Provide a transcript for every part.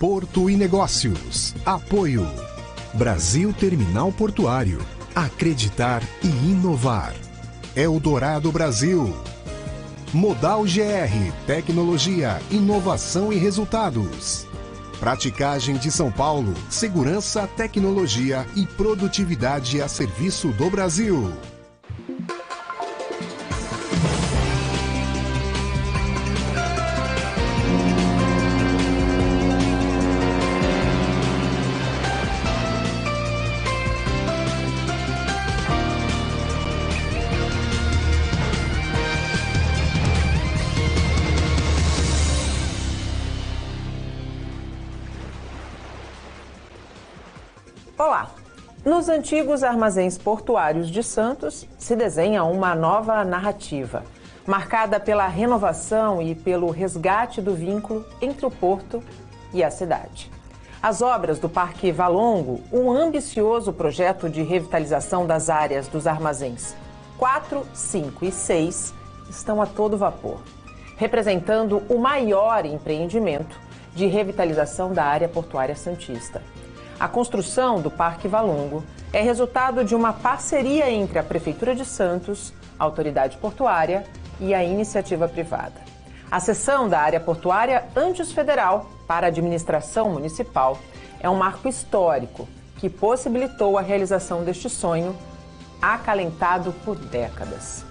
Porto e Negócios. Apoio. Brasil Terminal Portuário. Acreditar e inovar. Eldorado Brasil. Modal GR. Tecnologia, inovação e resultados. Praticagem de São Paulo. Segurança, tecnologia e produtividade a serviço do Brasil. Olá! Nos antigos armazéns portuários de Santos se desenha uma nova narrativa, marcada pela renovação e pelo resgate do vínculo entre o porto e a cidade. As obras do Parque Valongo, um ambicioso projeto de revitalização das áreas dos armazéns 4, 5 e 6, estão a todo vapor, representando o maior empreendimento de revitalização da área portuária santista. A construção do Parque Valongo é resultado de uma parceria entre a Prefeitura de Santos, a Autoridade Portuária e a iniciativa privada. A cessão da área portuária antes federal para a administração municipal é um marco histórico que possibilitou a realização deste sonho acalentado por décadas.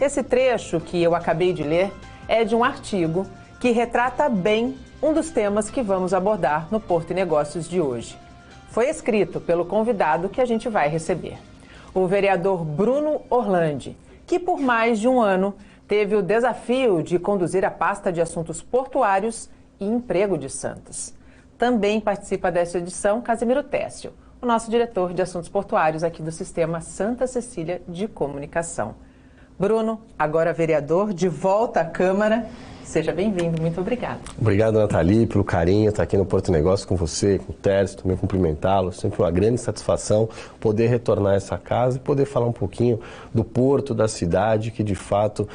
Esse trecho que eu acabei de ler é de um artigo que retrata bem um dos temas que vamos abordar no Porto e Negócios de hoje. Foi escrito pelo convidado que a gente vai receber, o vereador Bruno Orlandi, que por mais de um ano teve o desafio de conduzir a pasta de assuntos portuários e emprego de Santos. Também participa desta edição Casimiro Técio, o nosso diretor de assuntos portuários aqui do Sistema Santa Cecília de Comunicação. Bruno, agora vereador, de volta à Câmara. Seja bem-vindo, muito obrigada. Obrigado, Nathalie, pelo carinho, estar aqui no Porto Negócio com você, com o Tércio, também cumprimentá-lo. Sempre uma grande satisfação poder retornar a essa casa e poder falar um pouquinho do Porto, da cidade, que de fato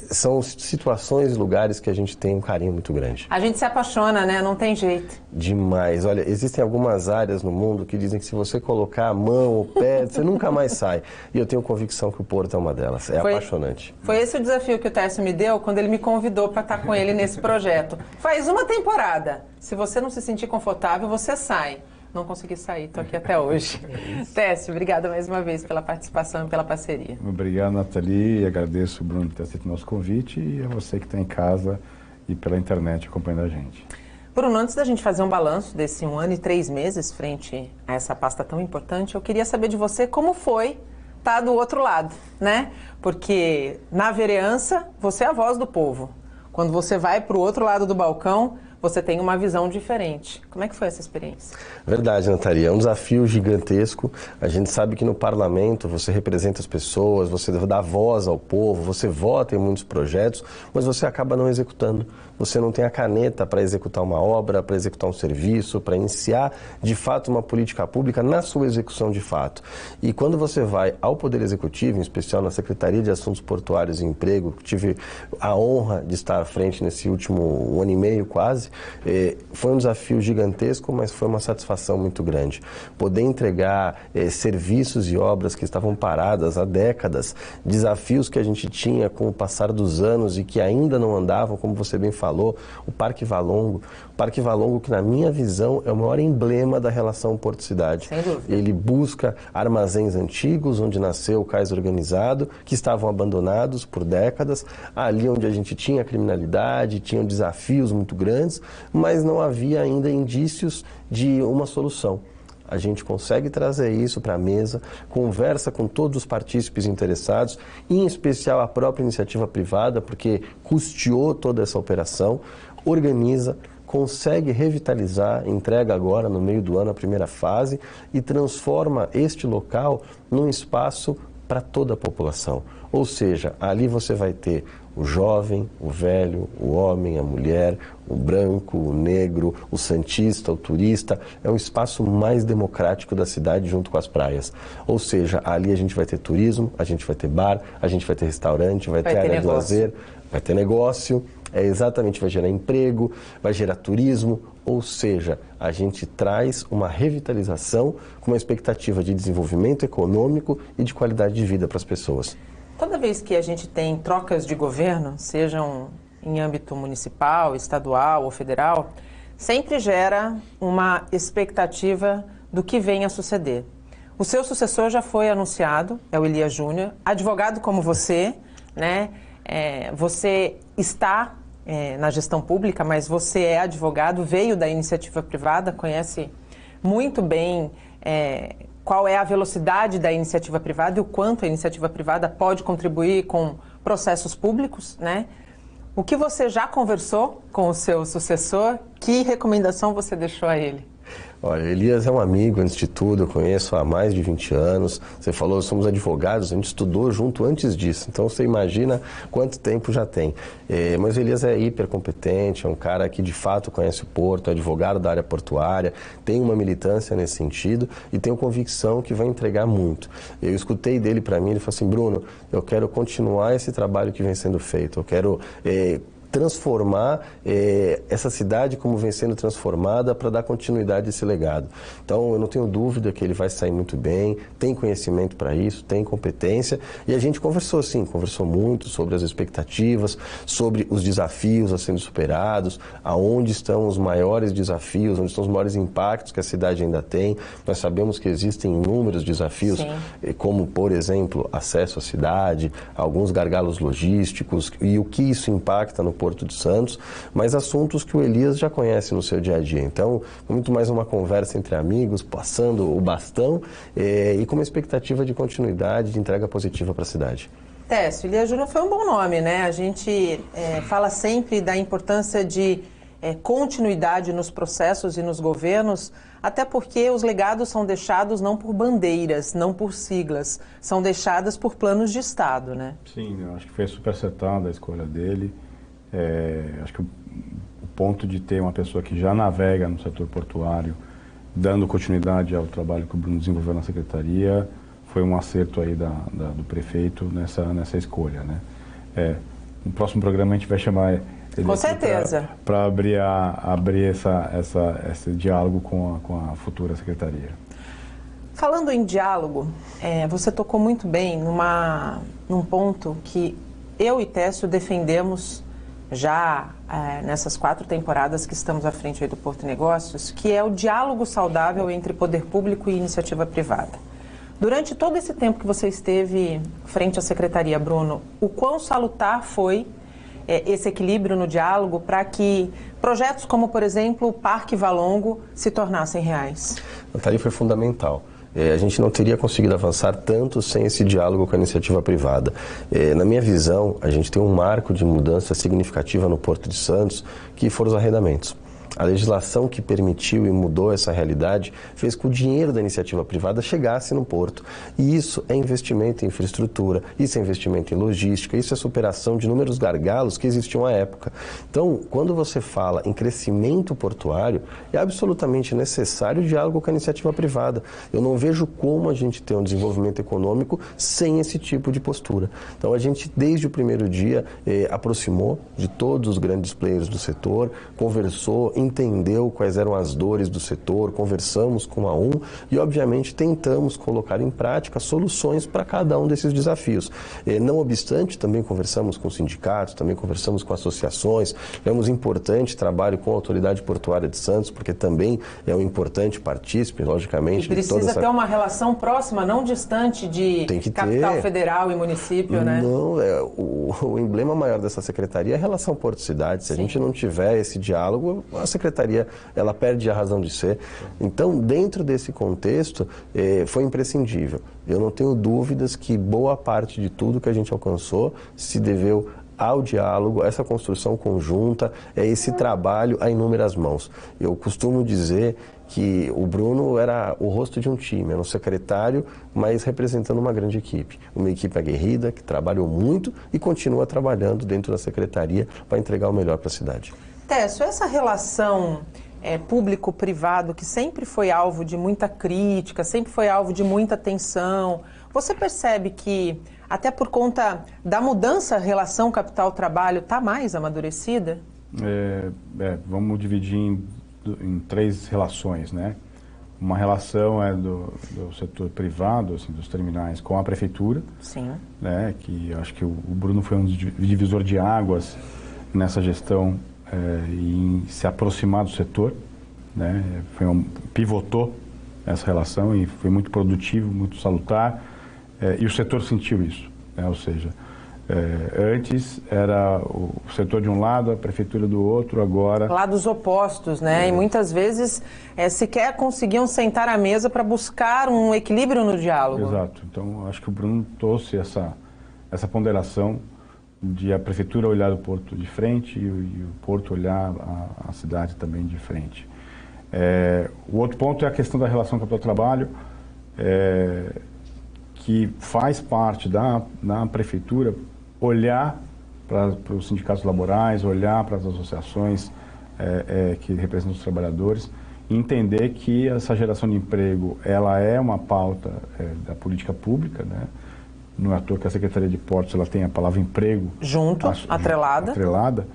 são situações e lugares que a gente tem um carinho muito grande. A gente se apaixona, né? Não tem jeito. Demais. Olha, existem algumas áreas no mundo que dizem que se você colocar a mão, o pé, você nunca mais sai. E eu tenho convicção que o Porto é uma delas. É apaixonante. Foi esse o desafio que o Tércio me deu quando ele me convidou para estar com ele nesse projeto. Faz uma temporada. Se você não se sentir confortável, você sai. Não consegui sair, estou aqui até hoje. Tércio, obrigada mais uma vez pela participação e pela parceria. Obrigado, Nathalie, agradeço o Bruno por ter aceito o nosso convite e a você que está em casa e pela internet acompanhando a gente. Bruno, antes da gente fazer um balanço desse 1 ano e 3 meses frente a essa pasta tão importante, eu queria saber de você como foi estar do outro lado, né? Porque na vereança, você é a voz do povo. Quando você vai para o outro lado do balcão, você tem uma visão diferente. Como é que foi essa experiência? Verdade, Nathalie. É um desafio gigantesco. A gente sabe que no parlamento você representa as pessoas, você dá voz ao povo, você vota em muitos projetos, mas você acaba não executando. Você não tem a caneta para executar uma obra, para executar um serviço, para iniciar de fato uma política pública na sua execução de fato. E quando você vai ao Poder Executivo, em especial na Secretaria de Assuntos Portuários e Emprego, que tive a honra de estar à frente nesse último 1 ano e meio quase, foi um desafio gigantesco, mas foi uma satisfação muito grande. Poder entregar serviços e obras que estavam paradas há décadas, desafios que a gente tinha com o passar dos anos e que ainda não andavam, como você bem falou, o Parque Valongo. O Parque Valongo, que na minha visão é o maior emblema da relação Porto-Cidade. Sem dúvida. Ele busca armazéns antigos, onde nasceu o cais organizado, que estavam abandonados por décadas, ali onde a gente tinha criminalidade, tinham desafios muito grandes, mas não havia ainda indícios de uma solução. A gente consegue trazer isso para a mesa, conversa com todos os partícipes interessados, em especial a própria iniciativa privada, porque custeou toda essa operação, organiza, consegue revitalizar, entrega agora no meio do ano a primeira fase e transforma este local num espaço para toda a população. Ou seja, ali você vai ter o jovem, o velho, o homem, a mulher, o branco, o negro, o santista, o turista. É um espaço mais democrático da cidade junto com as praias. Ou seja, ali a gente vai ter turismo, a gente vai ter bar, a gente vai ter restaurante, vai ter área de lazer, vai ter negócio É exatamente, vai gerar emprego, vai gerar turismo, ou seja, a gente traz uma revitalização com uma expectativa de desenvolvimento econômico e de qualidade de vida para as pessoas. Toda vez que a gente tem trocas de governo, sejam em âmbito municipal, estadual ou federal, sempre gera uma expectativa do que vem a suceder. O seu sucessor já foi anunciado, é o Elias Júnior, advogado como você, né? Você está na gestão pública, mas você é advogado, veio da iniciativa privada, conhece muito bem qual é a velocidade da iniciativa privada e o quanto a iniciativa privada pode contribuir com processos públicos, né? O que você já conversou com o seu sucessor? Que recomendação você deixou a ele? Olha, Elias é um amigo, antes de tudo, eu conheço há mais de 20 anos. Você falou, somos advogados, a gente estudou junto antes disso, então você imagina quanto tempo já tem. Mas o Elias é hiper competente, é um cara que de fato conhece o Porto, é advogado da área portuária, tem uma militância nesse sentido e tenho convicção que vai entregar muito. Eu escutei dele para mim, ele falou assim, Bruno, eu quero continuar esse trabalho que vem sendo feito, eu quero transformar essa cidade como vem sendo transformada para dar continuidade a esse legado. Então, eu não tenho dúvida que ele vai sair muito bem, tem conhecimento para isso, tem competência, e a gente conversou sim, conversou muito sobre as expectativas, sobre os desafios a serem superados, aonde estão os maiores desafios, onde estão os maiores impactos que a cidade ainda tem. Nós sabemos que existem inúmeros desafios, como, por exemplo, acesso à cidade, alguns gargalos logísticos, e o que isso impacta no Porto de Santos, mas assuntos que o Elias já conhece no seu dia a dia. Então, muito mais uma conversa entre amigos, passando o bastão e com uma expectativa de continuidade, de entrega positiva para a cidade. Técio, Elias Júnior foi um bom nome, né? A gente fala sempre da importância de continuidade nos processos e nos governos, até porque os legados são deixados não por bandeiras, não por siglas, são deixadas por planos de Estado, né? Sim, eu acho que foi super acertada a escolha dele. Acho que o ponto de ter uma pessoa que já navega no setor portuário, dando continuidade ao trabalho que o Bruno desenvolveu na secretaria, foi um acerto aí do prefeito nessa escolha, né? No próximo programa a gente vai chamar ele com certeza para abrir esse diálogo com a futura secretaria. Falando em diálogo, você tocou muito bem num ponto que eu e Técio defendemos já nessas 4 temporadas que estamos à frente aí do Porto Negócios, que é o diálogo saudável entre poder público e iniciativa privada. Durante todo esse tempo que você esteve frente à secretaria, Bruno, o quão salutar foi esse equilíbrio no diálogo para que projetos como, por exemplo, o Parque Valongo se tornassem reais? Natália, foi fundamental. A gente não teria conseguido avançar tanto sem esse diálogo com a iniciativa privada. Na minha visão, a gente tem um marco de mudança significativa no Porto de Santos, que foram os arrendamentos. A legislação que permitiu e mudou essa realidade fez com que o dinheiro da iniciativa privada chegasse no porto. E isso é investimento em infraestrutura, isso é investimento em logística, isso é superação de inúmeros gargalos que existiam à época. Então, quando você fala em crescimento portuário, é absolutamente necessário o diálogo com a iniciativa privada. Eu não vejo como a gente ter um desenvolvimento econômico sem esse tipo de postura. Então, a gente, desde o primeiro dia, aproximou de todos os grandes players do setor, conversou, entendeu quais eram as dores do setor, conversamos com a e, obviamente, tentamos colocar em prática soluções para cada um desses desafios. Não obstante, também conversamos com sindicatos, também conversamos com associações, tivemos importante trabalho com a Autoridade Portuária de Santos, porque também é um importante partícipe, logicamente. E precisa ter uma relação próxima, não distante de capital federal e município, né? Não, o emblema maior dessa secretaria é a relação Porto-Cidade. Se a gente não tiver esse diálogo, a secretaria ela perde a razão de ser. Então, dentro desse contexto, foi imprescindível. Eu não tenho dúvidas que boa parte de tudo que a gente alcançou se deveu ao diálogo, a essa construção conjunta, esse trabalho a inúmeras mãos. Eu costumo dizer que o Bruno era o rosto de um time, era um secretário, mas representando uma grande equipe. Uma equipe aguerrida, que trabalhou muito e continua trabalhando dentro da secretaria para entregar o melhor para a cidade. Técio, essa relação público-privado, que sempre foi alvo de muita crítica, sempre foi alvo de muita tensão, você percebe que até por conta da mudança, a relação capital-trabalho está mais amadurecida? Vamos dividir em 3 relações, né? Uma relação é do setor privado, assim, dos terminais, com a prefeitura. Sim. Né? Que eu acho que o Bruno foi um divisor de águas nessa gestão em se aproximar do setor, né? Pivotou essa relação e foi muito produtivo, muito salutar, e o setor sentiu isso, né? Ou seja, antes era o setor de um lado, a prefeitura do outro, agora... Lados opostos, né? E muitas vezes sequer conseguiam sentar à mesa para buscar um equilíbrio no diálogo. Exato. Então, acho que o Bruno trouxe essa ponderação de a prefeitura olhar o porto de frente e o porto olhar a cidade também de frente. O outro ponto é a questão da relação capital-trabalho, que faz parte da prefeitura olhar para os sindicatos laborais, olhar para as associações que representam os trabalhadores e entender que essa geração de emprego ela é uma pauta da política pública, né? Não é à toa que a Secretaria de Portos ela tem a palavra emprego atrelada.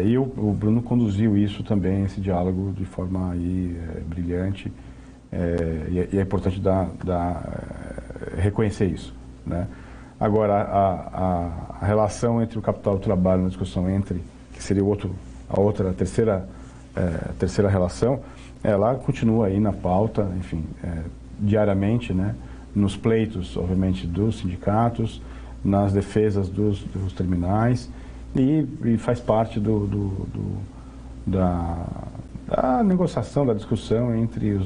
E o Bruno conduziu isso também, esse diálogo, de forma brilhante, e é importante reconhecer isso, né? Agora, a relação entre o capital e o trabalho, na discussão que seria a terceira relação, ela continua aí na pauta, enfim, diariamente, né? Nos pleitos, obviamente, dos sindicatos, nas defesas dos terminais, e faz parte da negociação, da discussão entre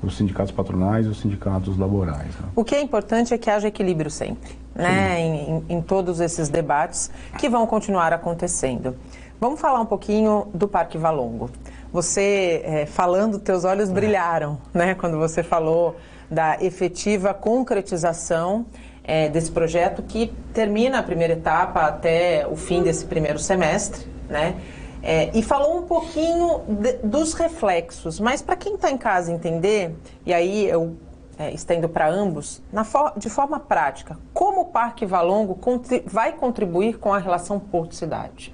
os sindicatos patronais e os sindicatos laborais. Né? O que é importante é que haja equilíbrio sempre, né? Em todos esses debates que vão continuar acontecendo. Vamos falar um pouquinho do Parque Valongo. Você, falando, teus olhos brilharam, né? Quando você falou da efetiva concretização desse projeto, que termina a primeira etapa até o fim desse primeiro semestre, né? E falou um pouquinho dos reflexos, mas para quem está em casa entender, e aí eu estendo para ambos, de forma prática, como o Parque Valongo vai contribuir com a relação Porto-Cidade?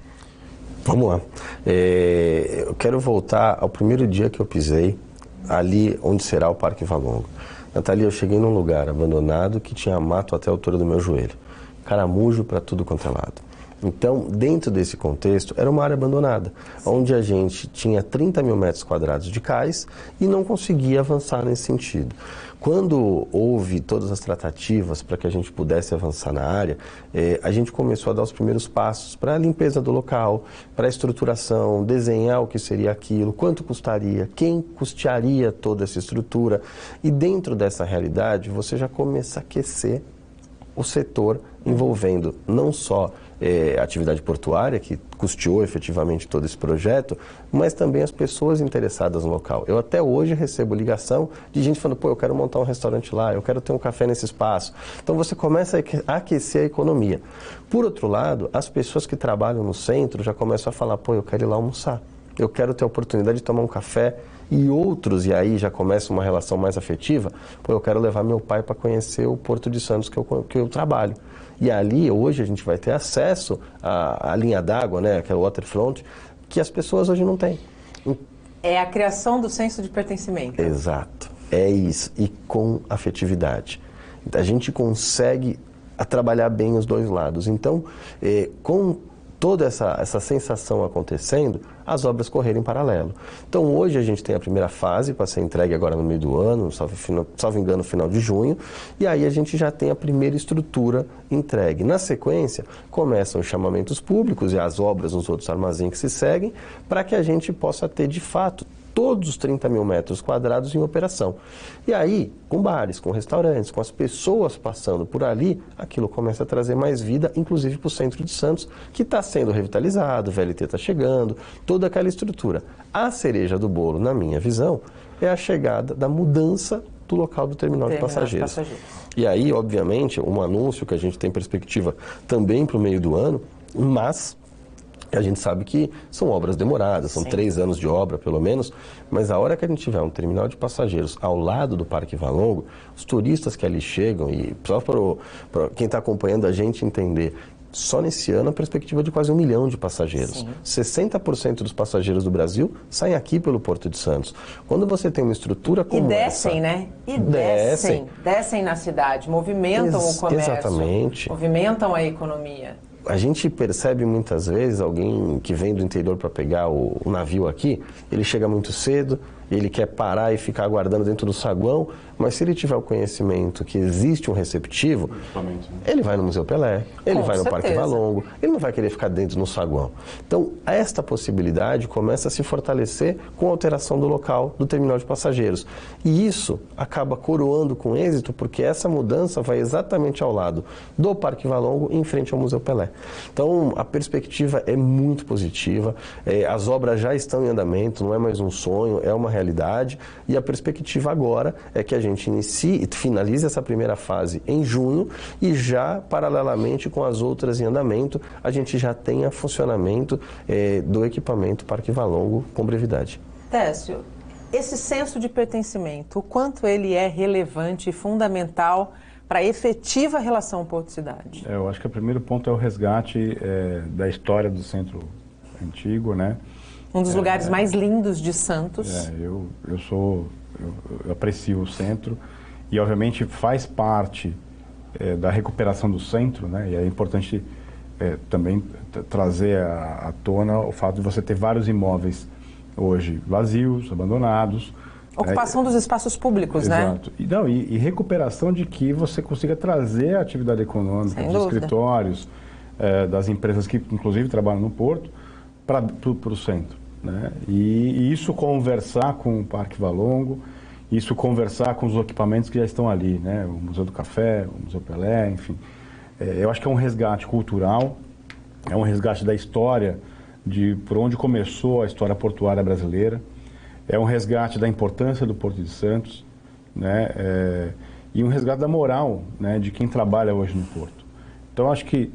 Vamos lá. Eu quero voltar ao primeiro dia que eu pisei ali onde será o Parque Valongo. Natalia, eu cheguei num lugar abandonado que tinha mato até a altura do meu joelho. Caramujo para tudo quanto é lado. Então, dentro desse contexto, era uma área abandonada, onde a gente tinha 30 mil metros quadrados de cais e não conseguia avançar nesse sentido. Quando houve todas as tratativas para que a gente pudesse avançar na área, a gente começou a dar os primeiros passos para a limpeza do local, para a estruturação, desenhar o que seria aquilo, quanto custaria, quem custearia toda essa estrutura. E dentro dessa realidade, você já começa a aquecer o setor envolvendo não só a atividade portuária, que custeou efetivamente todo esse projeto, mas também as pessoas interessadas no local. Eu até hoje recebo ligação de gente falando, eu quero montar um restaurante lá, eu quero ter um café nesse espaço. Então você começa a aquecer a economia. Por outro lado, as pessoas que trabalham no centro já começam a falar, eu quero ir lá almoçar, eu quero ter a oportunidade de tomar um café. E outros, e aí já começa uma relação mais afetiva, eu quero levar meu pai para conhecer o Porto de Santos que eu trabalho. E ali, hoje, a gente vai ter acesso à linha d'água, né, que é o waterfront, que as pessoas hoje não têm. É a criação do senso de pertencimento. Exato, é isso, e com afetividade. A gente consegue trabalhar bem os dois lados. Então, com toda essa sensação acontecendo, as obras correrem em paralelo. Então hoje a gente tem a primeira fase para ser entregue agora no meio do ano, salvo engano, final de junho, e aí a gente já tem a primeira estrutura entregue. Na sequência, começam os chamamentos públicos e as obras nos outros armazéns que se seguem, para que a gente possa ter de fato todos os 30 mil metros quadrados em operação. E aí, com bares, com restaurantes, com as pessoas passando por ali, aquilo começa a trazer mais vida, inclusive para o centro de Santos, que está sendo revitalizado, o VLT está chegando, toda aquela estrutura. A cereja do bolo, na minha visão, é a chegada da mudança do local do terminal de passageiros. E aí, obviamente, um anúncio que a gente tem perspectiva também para o meio do ano, mas A gente sabe que são obras demoradas, são 3 anos de obra pelo menos, mas a hora que a gente tiver um terminal de passageiros ao lado do Parque Valongo, os turistas que ali chegam, e só para quem está acompanhando a gente entender, só nesse ano a perspectiva de quase 1 milhão de passageiros. Sim. 60% dos passageiros do Brasil saem aqui pelo Porto de Santos. Quando você tem uma estrutura como essa... E descem, né? E descem na cidade, movimentam o comércio. Exatamente. Movimentam a economia. A gente percebe muitas vezes alguém que vem do interior para pegar o navio aqui, ele chega muito cedo, ele quer parar e ficar aguardando dentro do saguão, mas se ele tiver o conhecimento que existe um receptivo, ele vai no Museu Pelé, ele vai no Parque Valongo, ele não vai querer ficar dentro no saguão. Então, esta possibilidade começa a se fortalecer com a alteração do local do terminal de passageiros. E isso acaba coroando com êxito, porque essa mudança vai exatamente ao lado do Parque Valongo, em frente ao Museu Pelé. Então, a perspectiva é muito positiva, as obras já estão em andamento, não é mais um sonho, é uma realidade, e a perspectiva agora é que a gente inicie e finalize essa primeira fase em junho e já, paralelamente com as outras em andamento, a gente já tenha funcionamento do equipamento Parque Valongo com brevidade. Técio, esse senso de pertencimento, o quanto ele é relevante e fundamental para a efetiva relação Porto-Cidade? Eu acho que o primeiro ponto é o resgate da história do centro antigo, né? Um dos lugares mais lindos de Santos. Eu aprecio o centro e, obviamente, faz parte da recuperação do centro, né? E é importante também trazer à tona o fato de você ter vários imóveis hoje vazios, abandonados. Ocupação dos espaços públicos, exato. Né? E recuperação de que você consiga trazer a atividade econômica dos escritórios, das empresas que, inclusive, trabalham no Porto, para o centro. Né? E isso conversar com o Parque Valongo, isso conversar com os equipamentos que já estão ali, né? O Museu do Café, o Museu Pelé, enfim. Eu acho que é um resgate cultural, é um resgate da história, de por onde começou a história portuária brasileira, é um resgate da importância do Porto de Santos, né? E um resgate da moral, né, de quem trabalha hoje no Porto. Então, acho que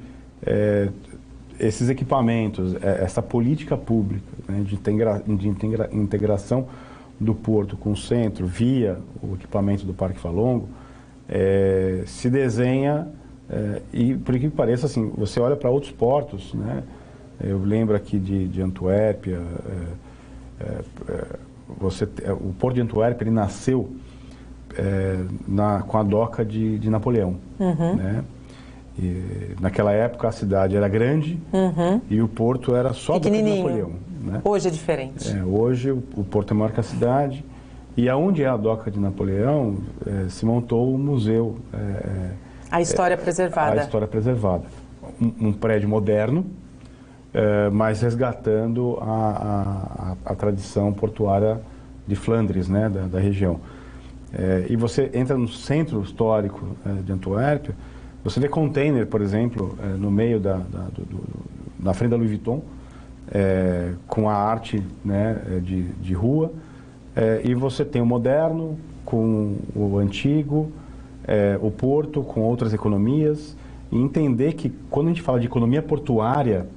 esses equipamentos, essa política pública, né, de integração do Porto com o centro, via o equipamento do Parque Valongo, se desenha, e por que pareça, assim, você olha para outros portos, né? Eu lembro aqui de Antuérpia, o Porto de Antuérpia, ele nasceu com a doca de Napoleão, né? E, naquela época a cidade era grande e o porto era só a doca de Napoleão. Né? Hoje é diferente. Hoje o porto é maior que a cidade e aonde é a doca de Napoleão se montou o museu. A história preservada. A história preservada. Um prédio moderno, mas resgatando a tradição portuária de Flandres, né, da região. E você entra no centro histórico de Antuérpia, você vê container, por exemplo, no meio na frente da Louis Vuitton, com a arte, né, de rua, e você tem o moderno com o antigo, o porto com outras economias, e entender que quando a gente fala de economia portuária,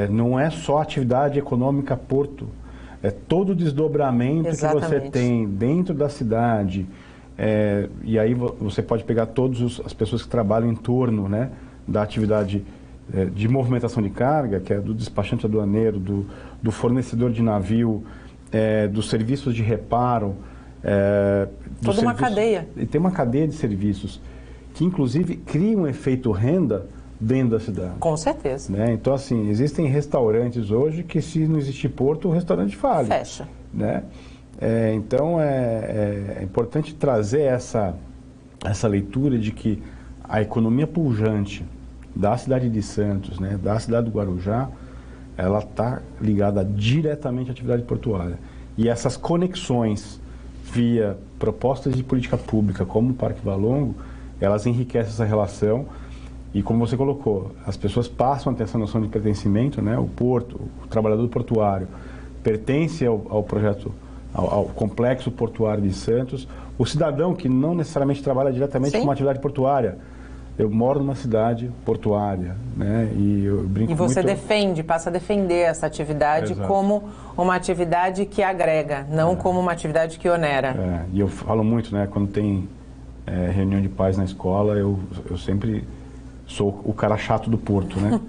não é só atividade econômica porto, é todo o desdobramento que você tem dentro da cidade. E aí você pode pegar todas as pessoas que trabalham em torno, né, da atividade de movimentação de carga, que é do despachante aduaneiro, do fornecedor de navio, dos serviços de reparo. Toda uma cadeia. E tem uma cadeia de serviços que, inclusive, cria um efeito renda dentro da cidade. Com certeza. Né? Então, assim, existem restaurantes hoje que, se não existir porto, o restaurante falha. Fecha. Né? Então, é importante trazer essa leitura de que a economia pujante da cidade de Santos, né, da cidade do Guarujá, ela está ligada diretamente à atividade portuária. E essas conexões via propostas de política pública, como o Parque Valongo, elas enriquecem essa relação. E como você colocou, as pessoas passam a ter essa noção de pertencimento, né? O porto, o trabalhador portuário, pertence ao projeto, ao complexo portuário de Santos. O cidadão que não necessariamente trabalha diretamente com uma atividade portuária, eu moro numa cidade portuária, né? E eu brinco E você muito... passa a defender essa atividade como uma atividade que agrega, não como uma atividade que onera. E eu falo muito, né? Quando tem reunião de pais na escola, eu sempre sou o cara chato do Porto, né?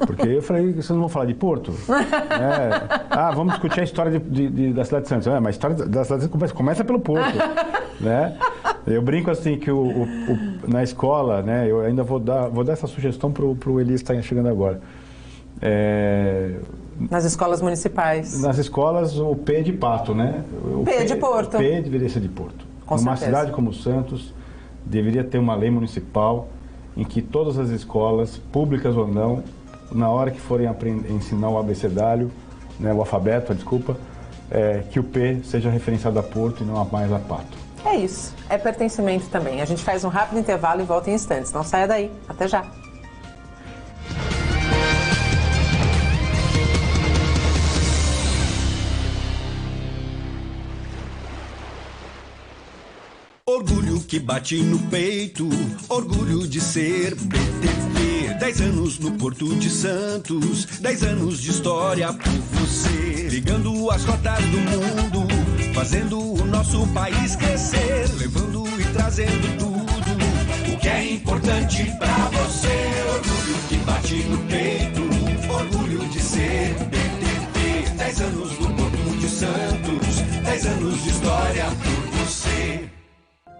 Porque eu falei, vocês não vão falar de Porto? Vamos discutir a história da cidade de Santos. Mas a história da cidade de Santos começa pelo Porto, né? Eu brinco assim que na escola, né? Eu ainda vou dar essa sugestão pro Elias que está chegando agora. Nas escolas municipais. Nas escolas, o P é de pato, né? O P de Porto. O P deveria ser de Porto. Com Numa certeza. cidade como Santos, deveria ter uma lei municipal em que todas as escolas, públicas ou não, na hora que forem ensinar o abecedário, né, o alfabeto, que o P seja referenciado a Porto e não mais a pato. É isso, é pertencimento também. A gente faz um rápido intervalo e volta em instantes. Não saia daí, até já. Orgulho que bate no peito, orgulho de ser BTP. 10 anos no Porto de Santos, 10 anos de história por você. Ligando as rotas do mundo, fazendo o nosso país crescer. Levando e trazendo tudo, o que é importante pra você. Orgulho que bate no peito, orgulho de ser BTP. 10 anos no Porto de Santos, 10 anos de história por você.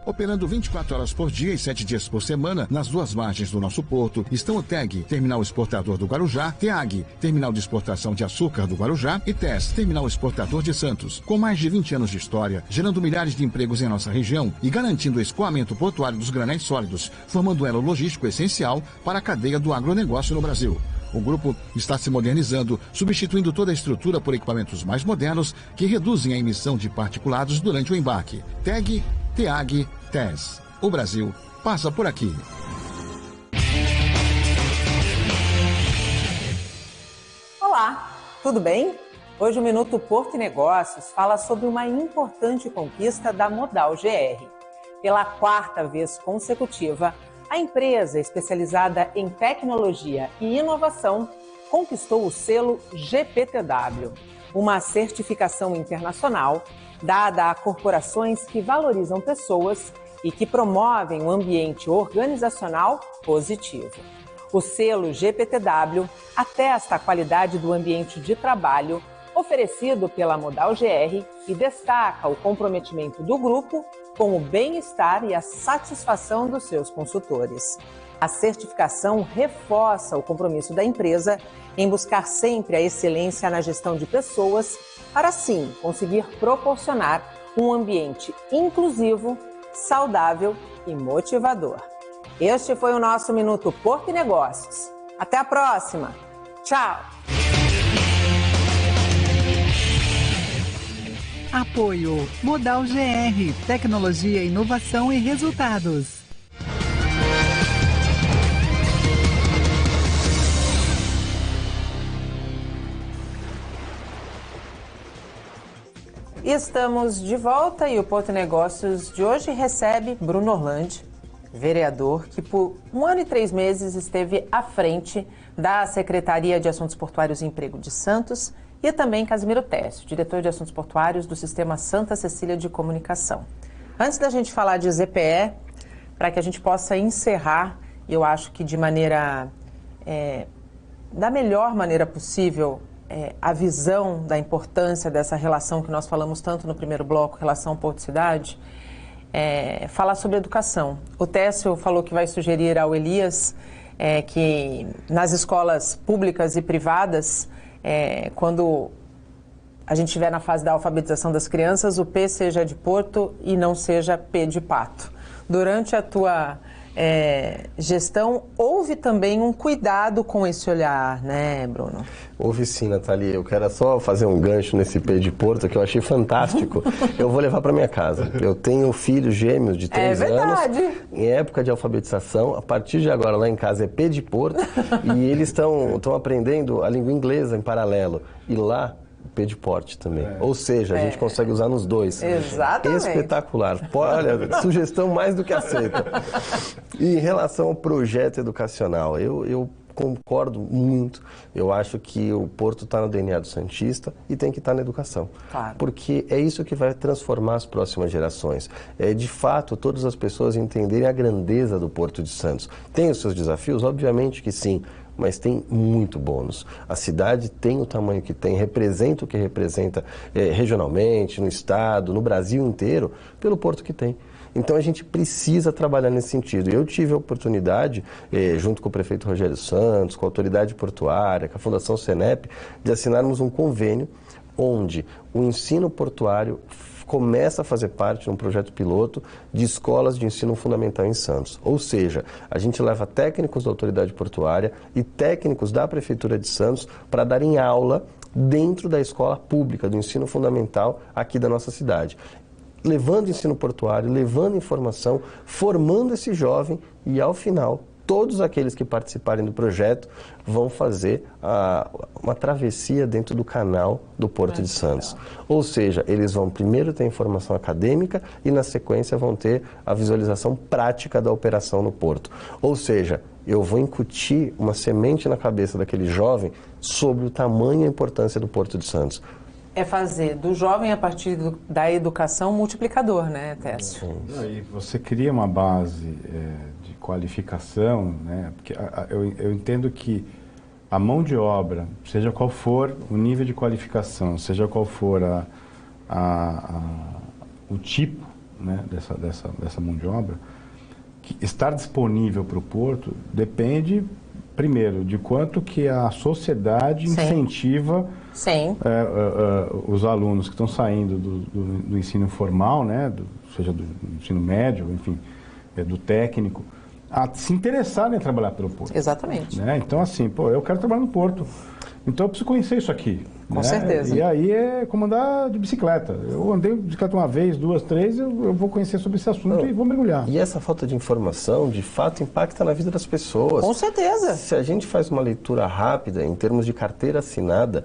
Operando 24 horas por dia e 7 dias por semana, nas duas margens do nosso porto, estão o TEG, Terminal Exportador do Guarujá, TEAG, Terminal de Exportação de Açúcar do Guarujá, e TES, Terminal Exportador de Santos. Com mais de 20 anos de história, gerando milhares de empregos em nossa região e garantindo o escoamento portuário dos granéis sólidos, formando um elo logístico essencial para a cadeia do agronegócio no Brasil. O grupo está se modernizando, substituindo toda a estrutura por equipamentos mais modernos que reduzem a emissão de particulados durante o embarque. TEG, TEAG, TES. O Brasil passa por aqui. Olá, tudo bem? Hoje o Minuto Porto e Negócios fala sobre uma importante conquista da Modal GR. Pela 4ª vez consecutiva, a empresa especializada em tecnologia e inovação conquistou o selo GPTW, uma certificação internacional dada a corporações que valorizam pessoas e que promovem um ambiente organizacional positivo. O selo GPTW atesta a qualidade do ambiente de trabalho oferecido pela Modal GR e destaca o comprometimento do grupo com o bem-estar e a satisfação dos seus consultores. A certificação reforça o compromisso da empresa em buscar sempre a excelência na gestão de pessoas para, assim, conseguir proporcionar um ambiente inclusivo, saudável e motivador. Este foi o nosso Minuto Porto e Negócios. Até a próxima. Tchau! Apoio Modal GR, tecnologia, inovação e resultados. Estamos de volta e o Porto Negócios de hoje recebe Bruno Orlandi, vereador que por 1 ano e 3 meses esteve à frente da Secretaria de Assuntos Portuários e Emprego de Santos, e também Casimiro Técio, diretor de Assuntos Portuários do Sistema Santa Cecília de Comunicação. Antes da gente falar de ZPE, para que a gente possa encerrar, eu acho que de maneira, da melhor maneira possível, a visão da importância dessa relação que nós falamos tanto no primeiro bloco, relação Porto-Cidade, falar sobre educação. O Técio falou que vai sugerir ao Elias que nas escolas públicas e privadas, quando a gente estiver na fase da alfabetização das crianças, o P seja de Porto e não seja P de Pato. Durante a tua gestão, houve também um cuidado com esse olhar, né, Bruno? Houve sim, Nathalie. Eu quero só fazer um gancho nesse P de Porto, que eu achei fantástico. Eu vou levar para minha casa. Eu tenho filhos gêmeos de 3 anos. Em época de alfabetização, a partir de agora lá em casa é P de Porto. E eles estão aprendendo a língua inglesa em paralelo. E lá P de porte também. Ou seja, a gente consegue usar nos dois. Exatamente. Espetacular. Olha, sugestão mais do que aceita. E em relação ao projeto educacional, eu concordo muito. Eu acho que o Porto está no DNA do Santista e tem que estar na educação. Claro. Porque é isso que vai transformar as próximas gerações. É, de fato, todas as pessoas entenderem a grandeza do Porto de Santos. Tem os seus desafios? Obviamente que sim, mas tem muito bônus. A cidade tem o tamanho que tem, representa o que representa regionalmente, no estado, no Brasil inteiro, pelo porto que tem. Então a gente precisa trabalhar nesse sentido. Eu tive a oportunidade, junto com o prefeito Rogério Santos, com a autoridade portuária, com a Fundação Senep, de assinarmos um convênio onde o ensino portuário começa a fazer parte de um projeto piloto de escolas de ensino fundamental em Santos. Ou seja, a gente leva técnicos da autoridade portuária e técnicos da Prefeitura de Santos para darem aula dentro da escola pública, do ensino fundamental aqui da nossa cidade. Levando ensino portuário, levando informação, formando esse jovem e, ao final, todos aqueles que participarem do projeto vão fazer uma travessia dentro do canal do Porto de Santos. Ou seja, eles vão primeiro ter informação acadêmica e, na sequência, vão ter a visualização prática da operação no Porto. Ou seja, eu vou incutir uma semente na cabeça daquele jovem sobre o tamanho e a importância do Porto de Santos. É fazer do jovem, a partir da educação, multiplicador, né, Técio? E você cria uma base de qualificação, né? Porque eu entendo que a mão de obra, seja qual for o nível de qualificação, seja qual for o tipo, né, dessa mão de obra, que estar disponível para o Porto depende, primeiro, de quanto que a sociedade incentiva os alunos que estão saindo do ensino formal, né, seja do ensino médio, enfim, do técnico, a se interessarem em trabalhar pelo Porto. Exatamente. Né? Então, assim, eu quero trabalhar no Porto, então eu preciso conhecer isso aqui. Com certeza. E aí é como andar de bicicleta. Eu andei de bicicleta uma vez, duas, três, eu vou conhecer sobre esse assunto e vou mergulhar. E essa falta de informação, de fato, impacta na vida das pessoas. Com certeza. Se a gente faz uma leitura rápida, em termos de carteira assinada,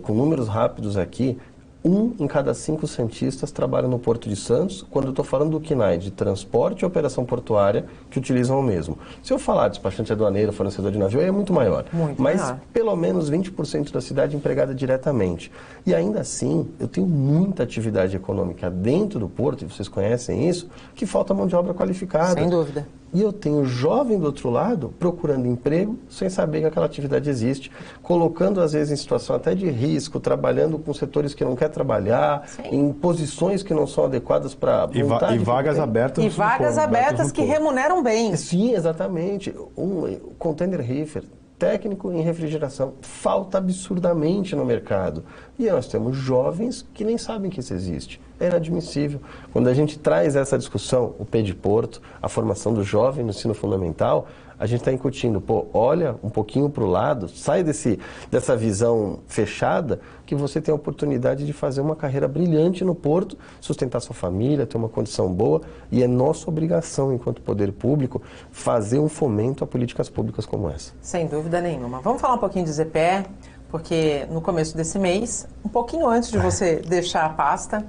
com números rápidos aqui, 1 em cada 5 santistas trabalha no Porto de Santos, quando eu estou falando do KNAI, de transporte e operação portuária, que utilizam o mesmo. Se eu falar despachante aduaneiro, fornecedor de navio, aí é muito maior. Mas pelo menos 20% da cidade empregada diretamente. E ainda assim, eu tenho muita atividade econômica dentro do Porto, e vocês conhecem isso, que falta mão de obra qualificada. Sem dúvida. E eu tenho jovem do outro lado procurando emprego sem saber que aquela atividade existe, colocando às vezes em situação até de risco, trabalhando com setores que não quer trabalhar, em posições que não são adequadas para e vagas abertas. E vagas abertas que remuneram bem. Sim, exatamente. Um container reefer, técnico em refrigeração, falta absurdamente no mercado. E nós temos jovens que nem sabem que isso existe. É inadmissível. Quando a gente traz essa discussão, o P de Porto, a formação do jovem no ensino fundamental, a gente está incutindo, olha um pouquinho para o lado, sai dessa visão fechada, que você tem a oportunidade de fazer uma carreira brilhante no Porto, sustentar sua família, ter uma condição boa, e é nossa obrigação, enquanto poder público, fazer um fomento a políticas públicas como essa. Sem dúvida nenhuma. Vamos falar um pouquinho de ZPE, porque no começo desse mês, um pouquinho antes de você deixar a pasta,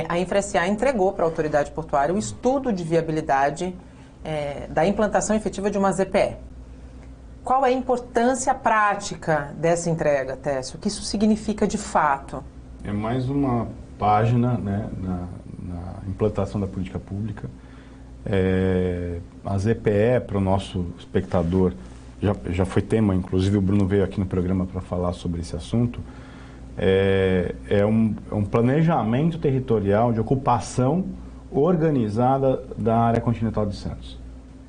a Infra-SA entregou para a autoridade portuária o estudo de viabilidade da implantação efetiva de uma ZPE. Qual é a importância prática dessa entrega, Técio? O que isso significa de fato? É mais uma página, né, na implantação da política pública. A ZPE, para o nosso espectador, já foi tema, inclusive o Bruno veio aqui no programa para falar sobre esse assunto. É um planejamento territorial de ocupação organizada da área continental de Santos.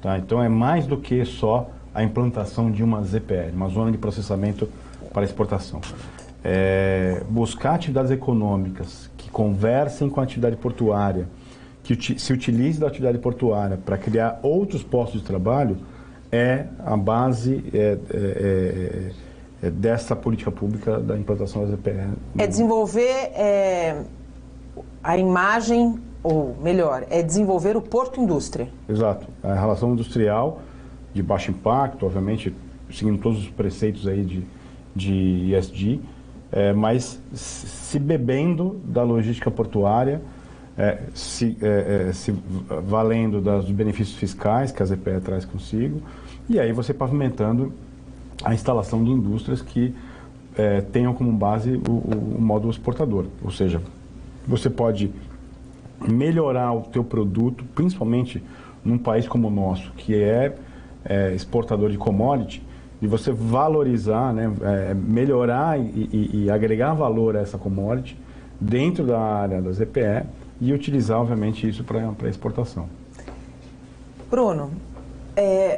Tá? Então é mais do que só a implantação de uma ZPE, uma zona de processamento para exportação. Buscar atividades econômicas que conversem com a atividade portuária, que se utilize da atividade portuária para criar outros postos de trabalho, é a base dessa política pública da implantação da ZPE. É desenvolver a imagem, ou melhor, é desenvolver o porto-indústria. Exato. A relação industrial de baixo impacto, obviamente, seguindo todos os preceitos aí de ESG, mas se bebendo da logística portuária, se valendo dos benefícios fiscais que a ZPE traz consigo, e aí você pavimentando a instalação de indústrias que tenham como base o módulo exportador. Ou seja, você pode melhorar o teu produto, principalmente num país como o nosso, que é exportador de commodity, e você valorizar, né, melhorar e agregar valor a essa commodity dentro da área da ZPE e utilizar, obviamente, isso para exportação. Bruno,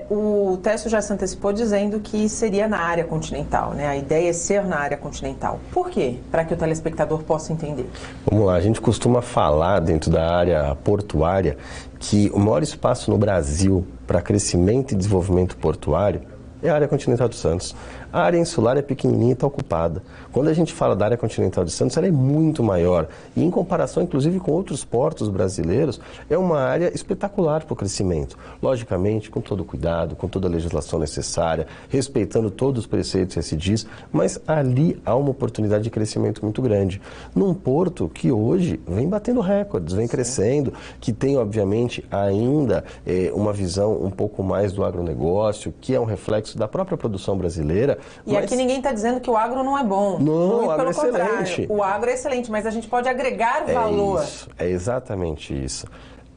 o Técio já se antecipou dizendo que seria na área continental, né? A ideia é ser na área continental. Por quê? Para que o telespectador possa entender. Vamos lá, a gente costuma falar dentro da área portuária que o maior espaço no Brasil para crescimento e desenvolvimento portuário é a área continental de Santos. A área insular é pequenininha e está ocupada. Quando a gente fala da área continental de Santos, ela é muito maior. E em comparação, inclusive, com outros portos brasileiros, é uma área espetacular para o crescimento. Logicamente, com todo o cuidado, com toda a legislação necessária, respeitando todos os preceitos SDGs, mas ali há uma oportunidade de crescimento muito grande. Num porto que hoje vem batendo recordes, vem crescendo, que tem, obviamente, ainda uma visão um pouco mais do agronegócio, que é um reflexo da própria produção brasileira. E aqui ninguém está dizendo que o agro não é bom. Não, o agro é excelente. O agro é excelente, mas a gente pode agregar valor. Isso, é exatamente isso.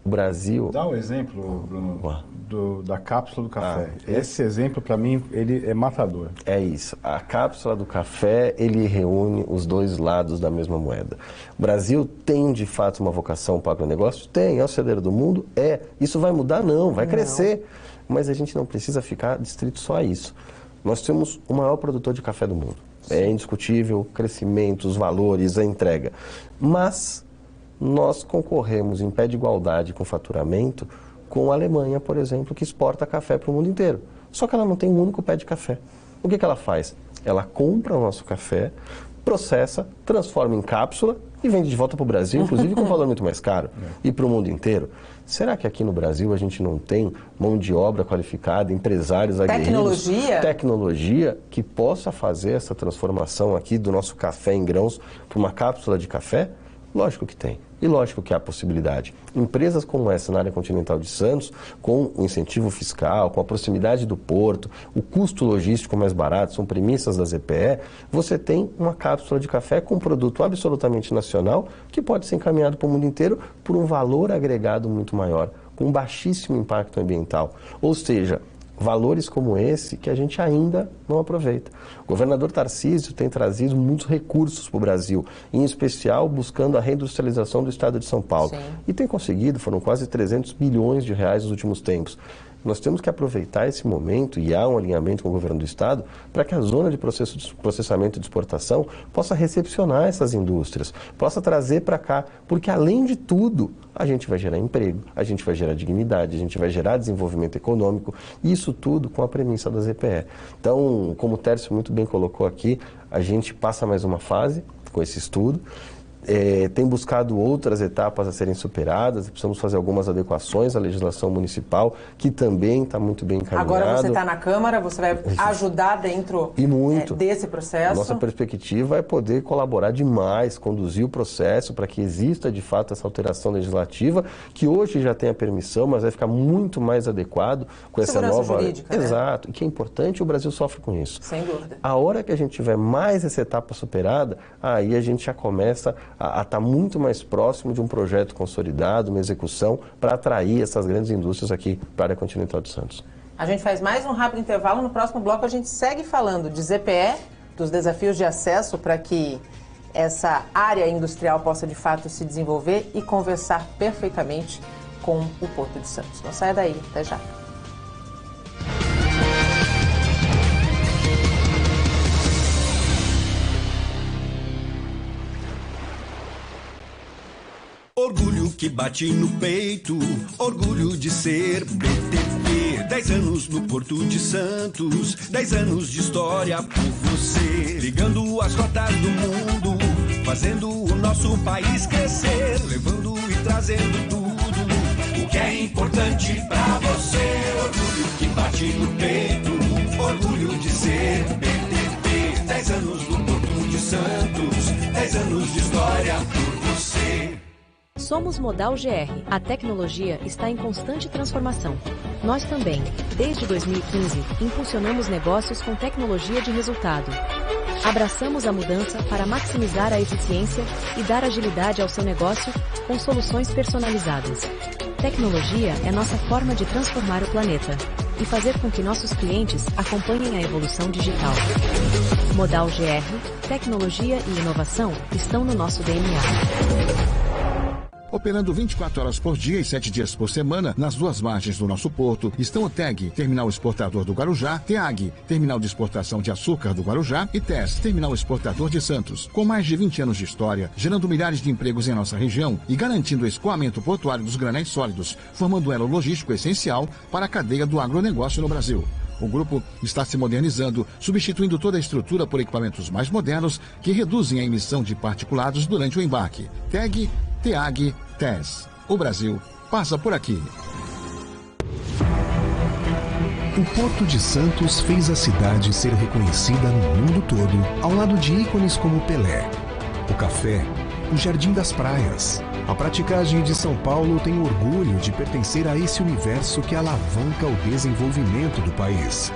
O Brasil... Dá um exemplo, Bruno, da cápsula do café. Esse exemplo, para mim, ele é matador. É isso. A cápsula do café, ele reúne os dois lados da mesma moeda. O Brasil tem, de fato, uma vocação para o agronegócio? Tem. É o celeiro do mundo? É. Isso vai mudar? Não. Vai crescer. Mas a gente não precisa ficar distrito só a isso. Nós temos o maior produtor de café do mundo. É indiscutível o crescimento, os valores, a entrega. Mas nós concorremos em pé de igualdade com faturamento com a Alemanha, por exemplo, que exporta café para o mundo inteiro. Só que ela não tem um único pé de café. O que ela faz? Ela compra o nosso café, processa, transforma em cápsula e vende de volta para o Brasil, inclusive com um valor muito mais caro, e para o mundo inteiro. Será que aqui no Brasil a gente não tem mão de obra qualificada, empresários aguerridos, tecnologia que possa fazer essa transformação aqui do nosso café em grãos para uma cápsula de café? Lógico que tem. E lógico que há possibilidade. Empresas como essa na área continental de Santos, com o incentivo fiscal, com a proximidade do porto, o custo logístico mais barato, são premissas da ZPE, você tem uma cápsula de café com um produto absolutamente nacional que pode ser encaminhado para o mundo inteiro por um valor agregado muito maior, com baixíssimo impacto ambiental. Ou seja, valores como esse que a gente ainda não aproveita. O governador Tarcísio tem trazido muitos recursos para o Brasil, em especial buscando a reindustrialização do estado de São Paulo. Sim. E tem conseguido, foram quase 300 bilhões de reais nos últimos tempos. Nós temos que aproveitar esse momento, e há um alinhamento com o governo do estado, para que a zona de processamento e de exportação possa recepcionar essas indústrias, possa trazer para cá, porque além de tudo, a gente vai gerar emprego, a gente vai gerar dignidade, a gente vai gerar desenvolvimento econômico, e isso tudo com a premissa da ZPE. Então, como o Tércio muito bem colocou aqui, a gente passa mais uma fase com esse estudo, tem buscado outras etapas a serem superadas, precisamos fazer algumas adequações à legislação municipal, que também está muito bem encaminhada. Agora você está na Câmara, você vai ajudar dentro desse processo? Nossa perspectiva é poder colaborar demais, conduzir o processo para que exista de fato essa alteração legislativa, que hoje já tem a permissão, mas vai ficar muito mais adequado com essa nova... jurídica, Exato, e que é importante, o Brasil sofre com isso. Sem dúvida. A hora que a gente tiver mais essa etapa superada, aí a gente já começa a estar muito mais próximo de um projeto consolidado, uma execução, para atrair essas grandes indústrias aqui para a área continental de Santos. A gente faz mais um rápido intervalo. No próximo bloco a gente segue falando de ZPE, dos desafios de acesso para que essa área industrial possa de fato se desenvolver e conversar perfeitamente com o Porto de Santos. Não saia daí, até já. Orgulho que bate no peito, orgulho de ser BTP. 10 anos no Porto de Santos, 10 anos de história por você. Ligando as rotas do mundo, fazendo o nosso país crescer. Levando e trazendo tudo o que é importante pra você. Orgulho que bate no peito, orgulho de ser BTP. 10 anos no Porto de Santos, 10 anos de história por você. Somos Modal GR. A tecnologia está em constante transformação. Nós também, desde 2015, impulsionamos negócios com tecnologia de resultado. Abraçamos a mudança para maximizar a eficiência e dar agilidade ao seu negócio com soluções personalizadas. Tecnologia é nossa forma de transformar o planeta e fazer com que nossos clientes acompanhem a evolução digital. Modal GR, tecnologia e inovação estão no nosso DNA. Operando 24 horas por dia e 7 dias por semana, nas duas margens do nosso porto, estão o TEG, Terminal Exportador do Guarujá, TEAG, Terminal de Exportação de Açúcar do Guarujá e TES, Terminal Exportador de Santos. Com mais de 20 anos de história, gerando milhares de empregos em nossa região e garantindo o escoamento portuário dos granéis sólidos, formando um elo logístico essencial para a cadeia do agronegócio no Brasil. O grupo está se modernizando, substituindo toda a estrutura por equipamentos mais modernos que reduzem a emissão de particulados durante o embarque. TEG, TEAG, TES. O Brasil passa por aqui. O Porto de Santos fez a cidade ser reconhecida no mundo todo, ao lado de ícones como Pelé, o café, o Jardim das Praias. A praticagem de São Paulo tem orgulho de pertencer a esse universo que alavanca o desenvolvimento do país.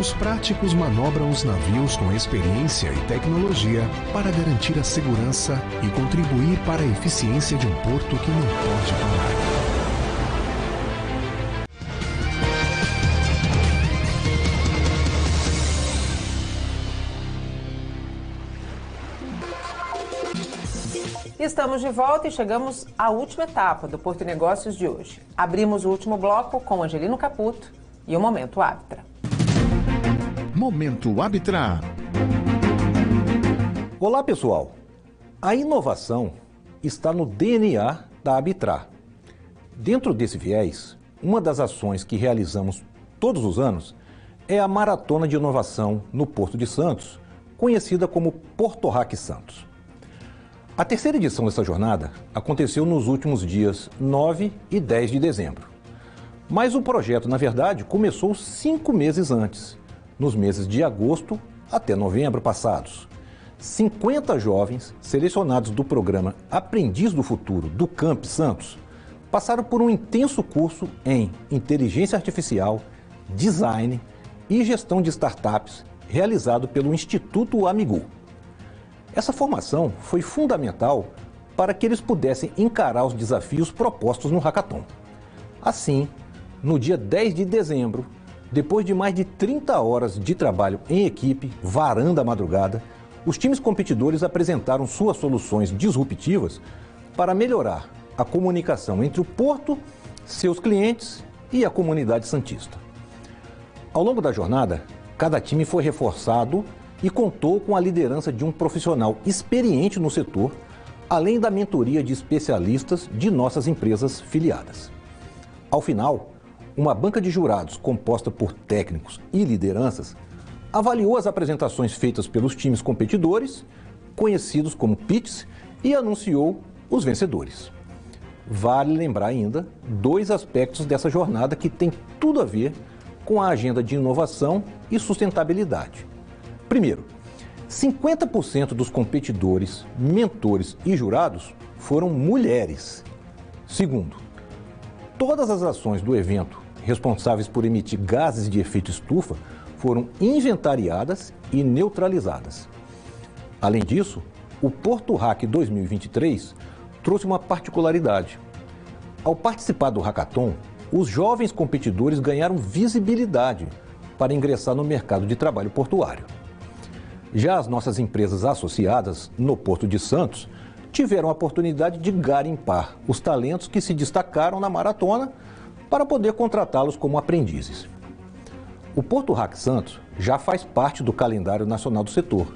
Os práticos manobram os navios com experiência e tecnologia para garantir a segurança e contribuir para a eficiência de um porto que não pode parar. Estamos de volta e chegamos à última etapa do Porto e Negócios de hoje. Abrimos o último bloco com Angelino Caputo e o Momento Árbitra. Momento Árbitra. Olá, pessoal. A inovação está no DNA da Arbitrar. Dentro desse viés, uma das ações que realizamos todos os anos é a Maratona de Inovação no Porto de Santos, conhecida como Porto Hack Santos. A terceira edição dessa jornada aconteceu nos últimos dias 9 e 10 de dezembro. Mas o projeto, na verdade, começou 5 meses antes, nos meses de agosto até novembro passados. 50 jovens selecionados do programa Aprendiz do Futuro do Camp Santos passaram por um intenso curso em Inteligência Artificial, Design e Gestão de Startups realizado pelo Instituto Amigu. Essa formação foi fundamental para que eles pudessem encarar os desafios propostos no Hackathon. Assim, no dia 10 de dezembro, depois de mais de 30 horas de trabalho em equipe, varando a madrugada, os times competidores apresentaram suas soluções disruptivas para melhorar a comunicação entre o porto, seus clientes e a comunidade santista. Ao longo da jornada, cada time foi reforçado e contou com a liderança de um profissional experiente no setor, além da mentoria de especialistas de nossas empresas filiadas. Ao final, uma banca de jurados composta por técnicos e lideranças avaliou as apresentações feitas pelos times competidores, conhecidos como PITs, e anunciou os vencedores. Vale lembrar ainda 2 aspectos dessa jornada que têm tudo a ver com a agenda de inovação e sustentabilidade. Primeiro, 50% dos competidores, mentores e jurados foram mulheres. Segundo, todas as ações do evento responsáveis por emitir gases de efeito estufa foram inventariadas e neutralizadas. Além disso, o Porto Hack 2023 trouxe uma particularidade. Ao participar do Hackathon, os jovens competidores ganharam visibilidade para ingressar no mercado de trabalho portuário. Já as nossas empresas associadas no Porto de Santos tiveram a oportunidade de garimpar os talentos que se destacaram na maratona para poder contratá-los como aprendizes. O Porto Hack Santos já faz parte do calendário nacional do setor.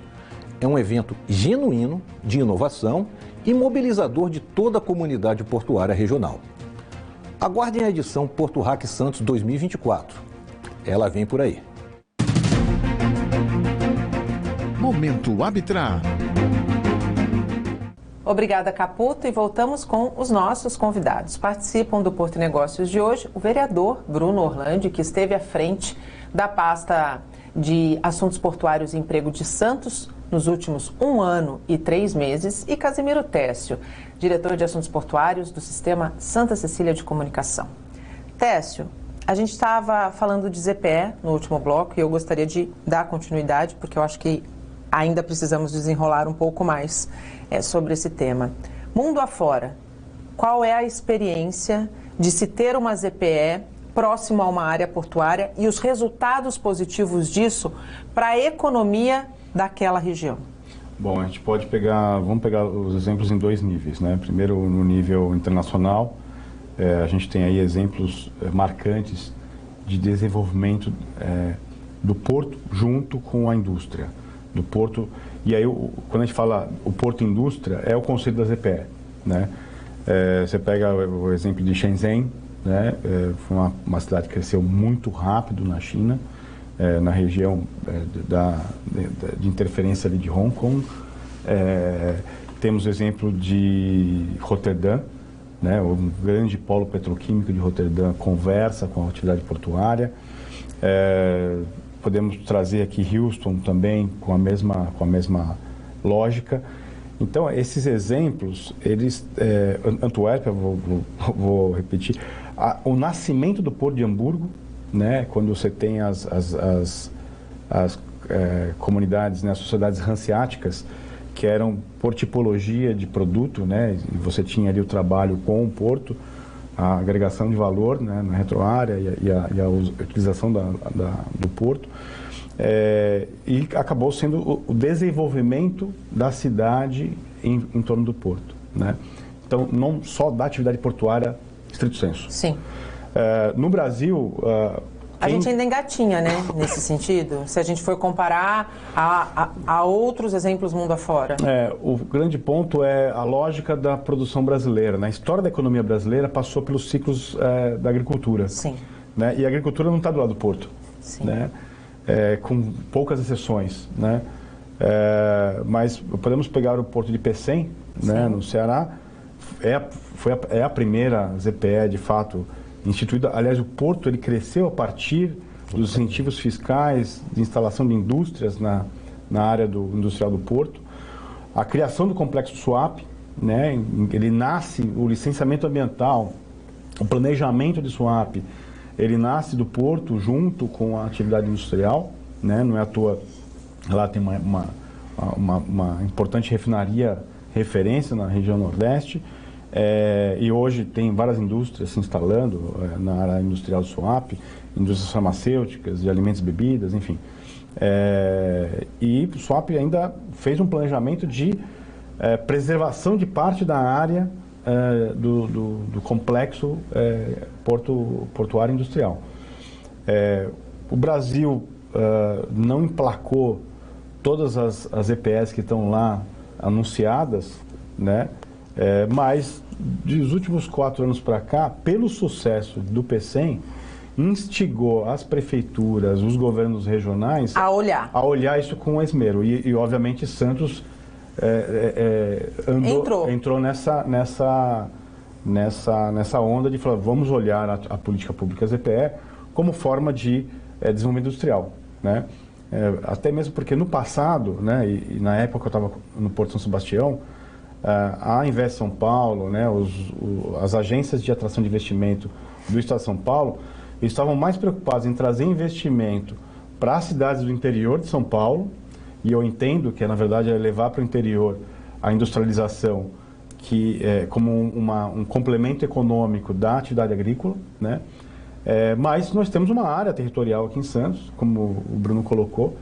É um evento genuíno de inovação e mobilizador de toda a comunidade portuária regional. Aguardem a edição Porto Hack Santos 2024. Ela vem por aí. Momento Arbitrar. Obrigada, Caputo, e voltamos com os nossos convidados. Participam do Porto e Negócios de hoje o vereador Bruno Orlandi, que esteve à frente da pasta de Assuntos Portuários e Emprego de Santos, nos últimos 1 ano e 3 meses, e Casimiro Técio, diretor de Assuntos Portuários do Sistema Santa Cecília de Comunicação. Técio, a gente estava falando de ZPE no último bloco e eu gostaria de dar continuidade, porque eu acho que ainda precisamos desenrolar um pouco mais sobre esse tema. Mundo afora, qual é a experiência de se ter uma ZPE próximo a uma área portuária e os resultados positivos disso para a economia daquela região? Bom, a gente pode vamos pegar os exemplos em 2 níveis, né? Primeiro, no nível internacional, a gente tem aí exemplos marcantes de desenvolvimento do porto junto com a indústria. Do porto, e aí quando a gente fala o porto indústria, é o conceito da ZPE, né? Você pega o exemplo de Shenzhen, né? Foi uma cidade que cresceu muito rápido na China, na região de interferência ali de Hong Kong. Temos o exemplo de Roterdã, né? Um grande polo petroquímico de Roterdã conversa com a atividade portuária. Podemos trazer aqui Houston também com a mesma lógica. Então, esses exemplos, Antuérpia, vou repetir, o nascimento do Porto de Hamburgo, né, quando você tem as comunidades, né, as sociedades hanseáticas, que eram por tipologia de produto, né, e você tinha ali o trabalho com o porto, a agregação de valor, né, na retroárea e a utilização do porto, e acabou sendo o desenvolvimento da cidade em torno do porto, né? Então, não só da atividade portuária estrito senso. Sim. No Brasil... A gente ainda engatinha, né, nesse sentido, se a gente for comparar a outros exemplos mundo afora. O grande ponto é a lógica da produção brasileira. Na história da economia brasileira, passou pelos ciclos da agricultura. Sim. Né? E a agricultura não está do lado do porto. Sim. Né? Com poucas exceções. Né? Mas podemos pegar o porto de Pecém, né, no Ceará. É a primeira ZPE, de fato, instituída. Aliás, o porto ele cresceu a partir dos incentivos fiscais de instalação de indústrias na área industrial do porto. A criação do complexo Suape, né, ele nasce, o licenciamento ambiental, o planejamento de Suape, ele nasce do porto junto com a atividade industrial, né, não é à toa, lá tem uma importante refinaria referência na região Nordeste. E hoje tem várias indústrias se instalando na área industrial do Suape, indústrias farmacêuticas, de alimentos e bebidas, enfim. E o Suape ainda fez um planejamento de preservação de parte da área do complexo portuário industrial. O Brasil não emplacou todas as EPS que estão lá anunciadas, né? Mas dos últimos 4 anos para cá, pelo sucesso do PCM, instigou as prefeituras, os governos regionais a olhar isso com esmero. E obviamente Santos entrou nessa onda de falar, vamos olhar a política pública ZPE como forma de desenvolvimento industrial, né? Até mesmo porque no passado, né, e na época que eu estava no Porto São Sebastião, a Invest São Paulo, né, as agências de atração de investimento do Estado de São Paulo, eles estavam mais preocupados em trazer investimento para as cidades do interior de São Paulo, e eu entendo que, na verdade, é levar para o interior a industrialização que como um complemento econômico da atividade agrícola, né? Mas nós temos uma área territorial aqui em Santos, como o Bruno colocou,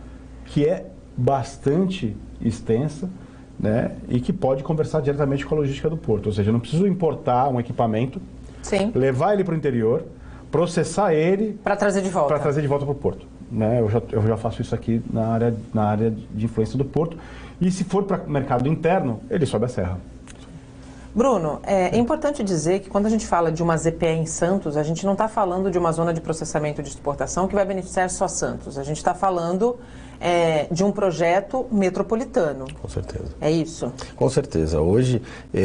que é bastante extensa, né, e que pode conversar diretamente com a logística do porto. Ou seja, eu não preciso importar um equipamento, sim, levar ele para o interior, processar ele... para trazer de volta. Para trazer de volta para o porto. Né? Eu já faço isso aqui na área de influência do porto. E se for para o mercado interno, ele sobe a serra. Bruno, é importante dizer que quando a gente fala de uma ZPE em Santos, a gente não está falando de uma zona de processamento de exportação que vai beneficiar só Santos. A gente está falando de um projeto metropolitano. Com certeza. É isso? Com certeza. Hoje,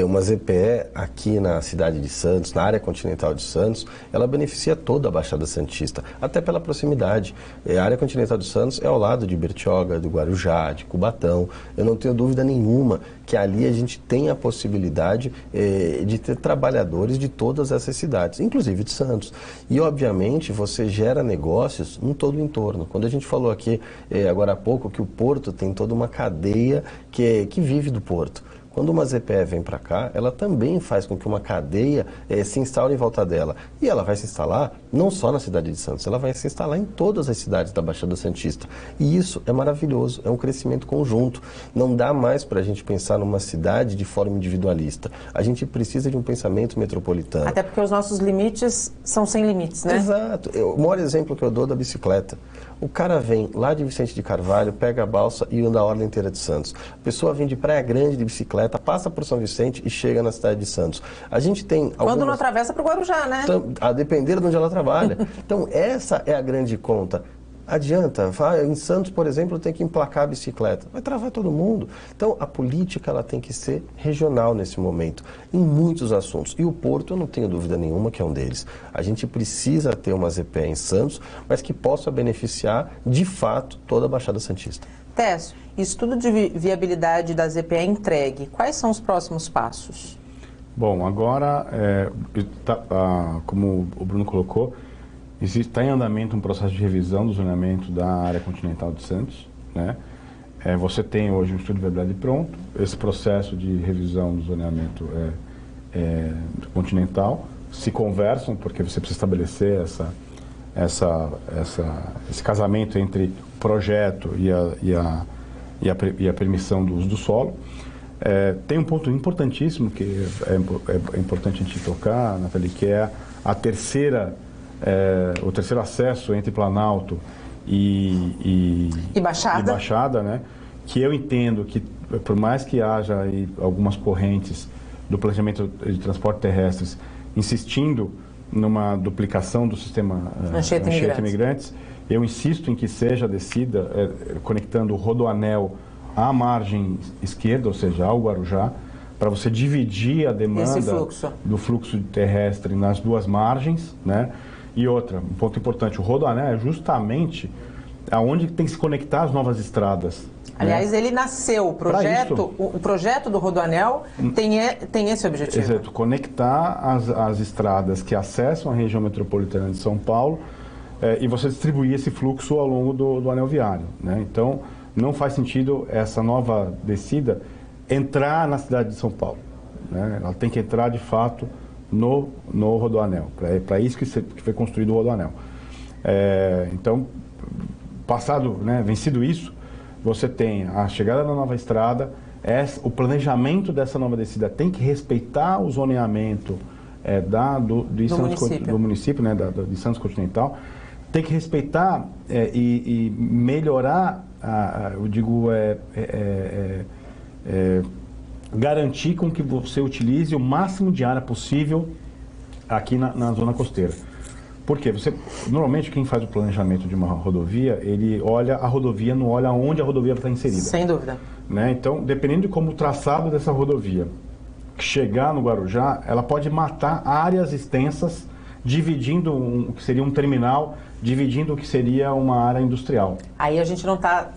uma ZPE aqui na cidade de Santos, na área continental de Santos, ela beneficia toda a Baixada Santista, até pela proximidade. A área continental de Santos é ao lado de Bertioga, do Guarujá, de Cubatão. Eu não tenho dúvida nenhuma que ali a gente tem a possibilidade de ter trabalhadores de todas essas cidades, inclusive de Santos. E, obviamente, você gera negócios em todo o entorno. Quando a gente falou aqui, agora há pouco, que o Porto tem toda uma cadeia que vive do Porto. Quando uma ZPE vem para cá, ela também faz com que uma cadeia se instale em volta dela. E ela vai se instalar não só na cidade de Santos, ela vai se instalar em todas as cidades da Baixada Santista. E isso é maravilhoso, é um crescimento conjunto. Não dá mais para a gente pensar numa cidade de forma individualista. A gente precisa de um pensamento metropolitano. Até porque os nossos limites são sem limites, né? Exato. O maior exemplo que eu dou da bicicleta. O cara vem lá de Vicente de Carvalho, pega a balsa e anda a orla inteira de Santos. A pessoa vem de Praia Grande de bicicleta, passa por São Vicente e chega na cidade de Santos. A gente tem Quando não atravessa para o Guarujá, né? A depender de onde ela trabalha. Então, essa é a grande conta. Adianta, em Santos, por exemplo, tem que emplacar a bicicleta. Vai travar todo mundo. Então, a política ela tem que ser regional nesse momento, em muitos assuntos. E o Porto, eu não tenho dúvida nenhuma que é um deles. A gente precisa ter uma ZPE em Santos, mas que possa beneficiar, de fato, toda a Baixada Santista. Técio, estudo de viabilidade da ZPE entregue. Quais são os próximos passos? Bom, agora, como o Bruno colocou, está em andamento um processo de revisão do zoneamento da área continental de Santos, né? Você tem hoje um estudo de viabilidade pronto. Esse processo de revisão do zoneamento continental se conversam, porque você precisa estabelecer esse casamento entre o projeto e a permissão do uso do solo. Tem um ponto importantíssimo que é importante a gente tocar, Nathalie, que é o terceiro acesso entre Planalto e Baixada, né? Que eu entendo que, por mais que haja aí algumas correntes do planejamento de transporte terrestres insistindo numa duplicação do sistema Anchieta Imigrantes, eu insisto em que seja descida conectando o Rodoanel à margem esquerda, ou seja, ao Guarujá, para você dividir a demanda do fluxo terrestre nas duas margens, né? E outra, um ponto importante, o Rodoanel é justamente aonde tem que se conectar as novas estradas. Aliás, ele nasceu, o projeto do Rodoanel tem esse objetivo. Exato, conectar as estradas que acessam a região metropolitana de São Paulo e você distribuir esse fluxo ao longo do anel viário, né? Então, não faz sentido essa nova descida entrar na cidade de São Paulo, né? Ela tem que entrar, de fato, no Rodoanel. Para isso que foi construído o Rodoanel. Então, vencido isso, você tem a chegada da nova estrada, o planejamento dessa nova descida tem que respeitar o zoneamento do município, né, de Santos Continental, tem que respeitar e melhorar, garantir com que você utilize o máximo de área possível aqui na zona costeira. Por quê? Normalmente quem faz o planejamento de uma rodovia, ele olha a rodovia, não olha onde a rodovia está inserida. Sem dúvida. Né? Então, dependendo de como o traçado dessa rodovia chegar no Guarujá, ela pode matar áreas extensas, dividindo o que seria um terminal, dividindo o que seria uma área industrial. Aí a gente não está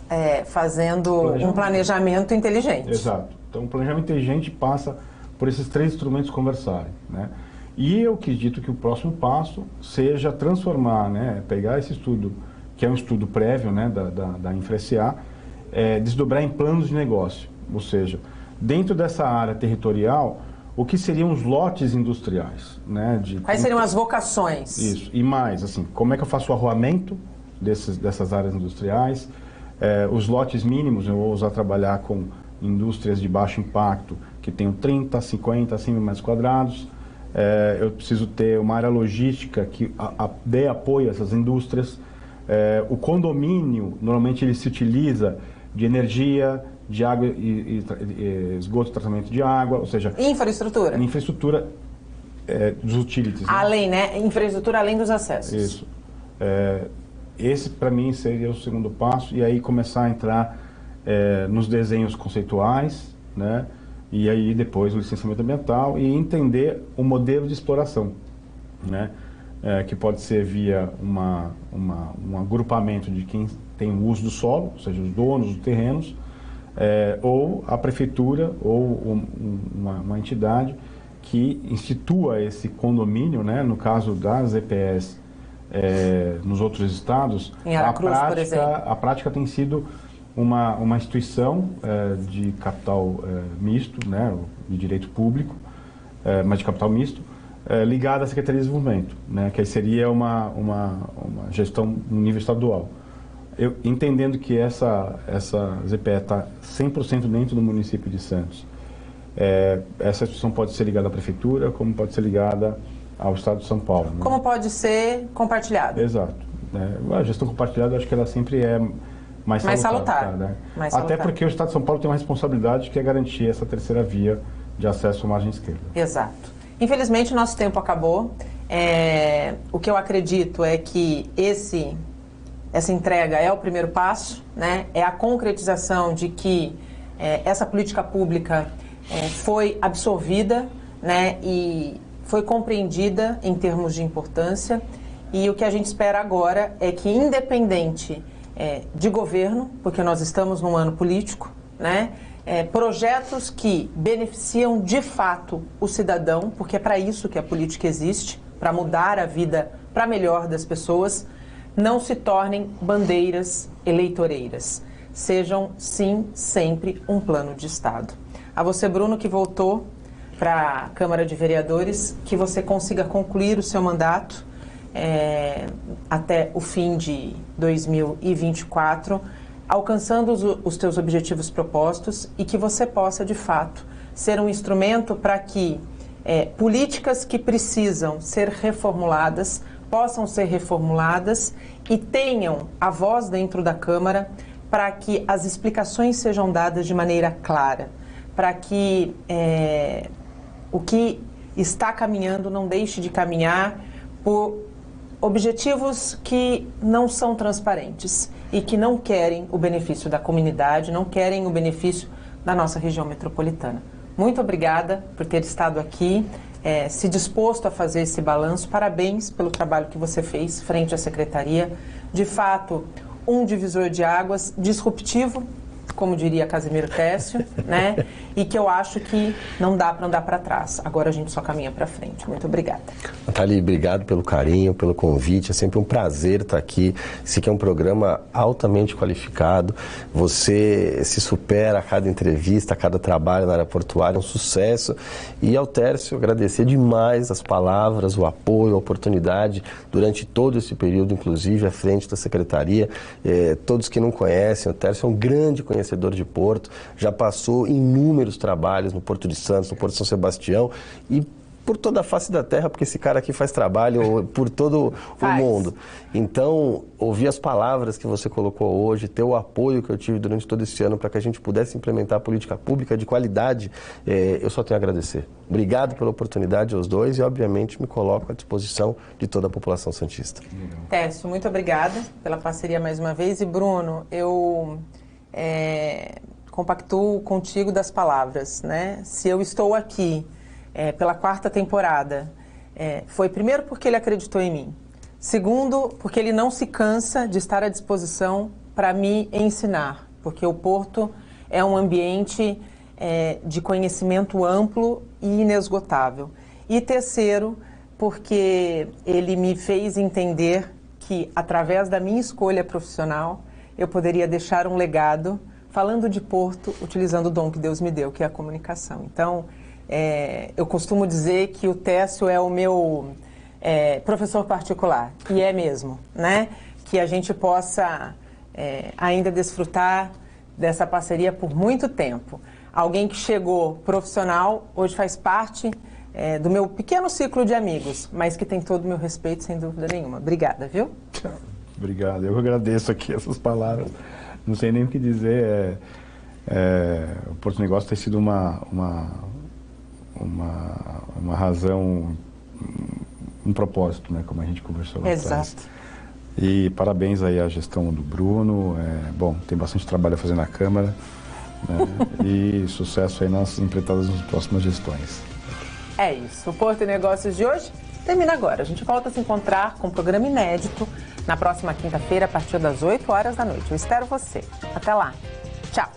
fazendo um planejamento inteligente. Exato. Então, o planejamento inteligente passa por esses três instrumentos conversarem, né? E eu acredito que o próximo passo seja transformar, né, pegar esse estudo, que é um estudo prévio, né, da InfraSA, desdobrar em planos de negócio. Ou seja, dentro dessa área territorial, o que seriam os lotes industriais, né? Quais seriam as vocações? Isso. E mais, assim, como é que eu faço o arruamento dessas áreas industriais? Os lotes mínimos, eu vou usar trabalhar com indústrias de baixo impacto, que tenham 30, 50, 100 mil metros quadrados. Eu preciso ter uma área logística que dê apoio a essas indústrias. O condomínio, normalmente ele se utiliza de energia, de água e esgoto e tratamento de água, ou seja... Infraestrutura. Infraestrutura dos utilities. Além, né? Infraestrutura além dos acessos. Isso. esse, para mim, seria o segundo passo, e aí começar a entrar nos desenhos conceituais, né? E aí depois o licenciamento ambiental e entender o modelo de exploração, né? Que pode ser via um agrupamento de quem tem o uso do solo, ou seja, os donos dos terrenos, ou a prefeitura ou uma entidade que institua esse condomínio, né? No caso das EPS, nos outros estados, em Aracruz, por exemplo, a prática tem sido uma instituição de capital misto, né? De direito público, mas de capital misto, ligada à Secretaria de Desenvolvimento, né? Que aí seria uma gestão no nível estadual. Eu, entendendo que essa ZPE está 100% dentro do município de Santos, essa instituição pode ser ligada à prefeitura, como pode ser ligada ao Estado de São Paulo. Né? Como pode ser compartilhada. Exato. A gestão compartilhada, acho que ela sempre é mais salutar. Né? Até porque o Estado de São Paulo tem uma responsabilidade que é garantir essa terceira via de acesso à margem esquerda. Exato. Infelizmente, nosso tempo acabou. O que eu acredito é que essa entrega é o primeiro passo, né? É a concretização de que essa política pública foi absorvida, né? E foi compreendida em termos de importância. E o que a gente espera agora é que, independente de governo, porque nós estamos num ano político, né? Projetos que beneficiam de fato o cidadão, porque é para isso que a política existe, para mudar a vida para melhor das pessoas, não se tornem bandeiras eleitoreiras. Sejam, sim, sempre um plano de Estado. A você, Bruno, que voltou para a Câmara de Vereadores, que você consiga concluir o seu mandato até o fim de 2024, alcançando os teus objetivos propostos e que você possa, de fato, ser um instrumento para que políticas que precisam ser reformuladas possam ser reformuladas e tenham a voz dentro da Câmara para que as explicações sejam dadas de maneira clara, para que o que está caminhando não deixe de caminhar por objetivos que não são transparentes e que não querem o benefício da comunidade, não querem o benefício da nossa região metropolitana. Muito obrigada por ter estado aqui, se disposto a fazer esse balanço. Parabéns pelo trabalho que você fez frente à Secretaria. De fato, um divisor de águas disruptivo, como diria Casimiro Técio, né? E que eu acho que não dá para andar para trás. Agora a gente só caminha para frente. Muito obrigada. Nathalie, obrigado pelo carinho, pelo convite. É sempre um prazer estar aqui. Esse aqui é um programa altamente qualificado. Você se supera a cada entrevista, a cada trabalho na área portuária, é um sucesso. E ao Tércio, agradecer demais as palavras, o apoio, a oportunidade durante todo esse período, inclusive à frente da Secretaria. Todos que não conhecem, o Tércio é um grande conhecedor de Porto, já passou inúmeros trabalhos no Porto de Santos, no Porto de São Sebastião e por toda a face da terra, porque esse cara aqui faz trabalho por todo o mundo. Então, ouvir as palavras que você colocou hoje, ter o apoio que eu tive durante todo esse ano para que a gente pudesse implementar a política pública de qualidade, eu só tenho a agradecer. Obrigado pela oportunidade aos dois e, obviamente, me coloco à disposição de toda a população santista. Tércio, muito obrigada pela parceria mais uma vez. E, Bruno, eu compactuo contigo das palavras, né? Se eu estou aqui pela 4ª temporada, foi primeiro porque ele acreditou em mim, segundo porque ele não se cansa de estar à disposição para me ensinar, porque o Porto é um ambiente de conhecimento amplo e inesgotável. E terceiro, porque ele me fez entender que, através da minha escolha profissional, eu poderia deixar um legado falando de Porto, utilizando o dom que Deus me deu, que é a comunicação. Então, eu costumo dizer que o Técio é o meu professor particular, e é mesmo, né? Que a gente possa ainda desfrutar dessa parceria por muito tempo. Alguém que chegou profissional, hoje faz parte do meu pequeno ciclo de amigos, mas que tem todo o meu respeito, sem dúvida nenhuma. Obrigada, viu? Obrigado, eu agradeço aqui essas palavras. Não sei nem o que dizer. O Porto Negócio tem sido uma razão, um propósito, né, como a gente conversou lá atrás. Exato. E parabéns aí à gestão do Bruno. Bom, tem bastante trabalho a fazer na Câmara, né? E sucesso aí nas empreitadas nas próximas gestões. É isso. O Porto e Negócios de hoje termina agora. A gente volta a se encontrar com um programa inédito na próxima quinta-feira, a partir das 8 horas da noite. Eu espero você. Até lá. Tchau.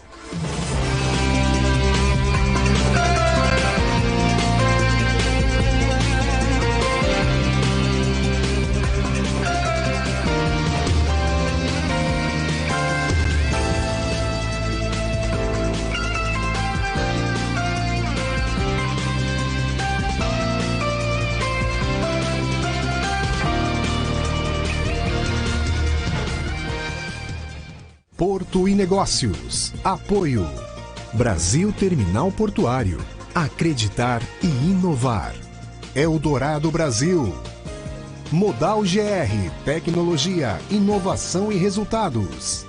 Porto e Negócios. Apoio. Brasil Terminal Portuário. Acreditar e inovar. Eldorado Brasil. Modal GR. Tecnologia, inovação e resultados.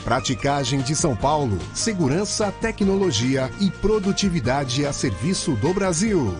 Praticagem de São Paulo. Segurança, tecnologia e produtividade a serviço do Brasil.